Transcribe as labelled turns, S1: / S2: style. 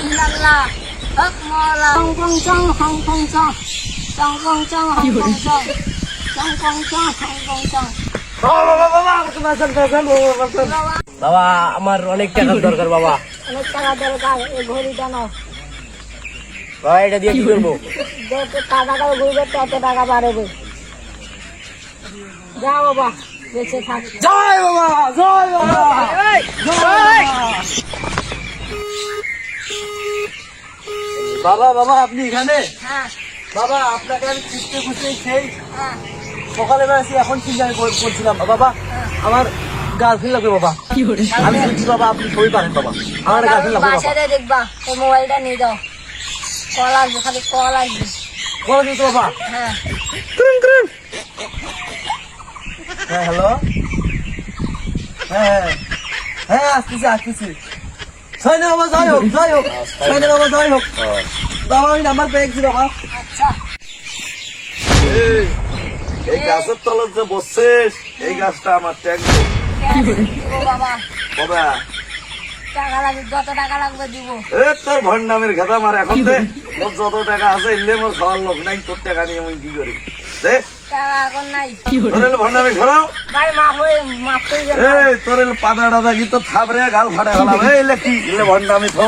S1: ইল্লাল্লাহ হক মাওলা চং চং চং হং হং চং চং চং চং হং হং চং চং চং চং হং হং চং
S2: বাবা আমার অনেক টাকা দরকার বাবা।
S1: অনেক টাকা দরকার, এই ঘড়িটা নাও।
S2: বাবা এটা দিয়ে কি করবো?
S1: যত টাকাটা ঘুরবে তত টাকা বাড়বে। যাও বাবা, বেঁচে থাক।
S2: জয় বাবা, জয় বাবা, জয়। বাবা বাবা আপনি এখানে?
S1: হ্যাঁ
S2: বাবা আপনাকে আমি খুঁজতে খুঁজতে সেই
S1: হ্যাঁ
S2: সকালে বেড়াচ্ছি, এখন চিন্তা করছিলাম বাবা আমার গার্লফ্রেন্ড লাগবে বাবা। আমি বলছি বাবা আপনি সবই পারেন বাবা, আমার গার্লফ্রেন্ড লাগবে বাবা।
S1: বাসায় দেখবা, এই মোবাইলটা নিয়ে যাও। কল আসবে, খালি কল আসবে।
S2: বলো কিন্তু বাবা।
S1: হ্যাঁ
S2: হ্যাঁ হ্যালো, হ্যাঁ হ্যাঁ হ্যাঁ আসতেছি আসতেছি। ছয় না বাবা, জয় হোক জয় হোক, ছয় না বাবা জয় হোক। বাবা আমি নাম্বার পেয়েছি বাবা।
S1: আচ্ছা
S3: এই গাছের তলার যে বসছিস এই গাছটা আমার ট্যাগ
S1: দিব বাবা,
S3: বাবা।
S1: টাকা লাগবে, যত টাকা লাগবে দিব।
S3: এ তোর ভন্ডামের খেতা মার এখন দে, মোর যত টাকা আছে ইলে মোর খাওয়ার লোক নাই, তোর টাকা নিয়ে আমি কি করি দে।
S1: টাকা এখন নাই
S3: তোর ভন্ডামি ঘোরাও।
S1: ভাই, মাফ হয়ে মাফ করে দেন।
S3: এই তোর পাতা টাতা কি তো থাপড়ে গাল ফাটে গেলাম। এই কি ইলে ভন্ডামি তো।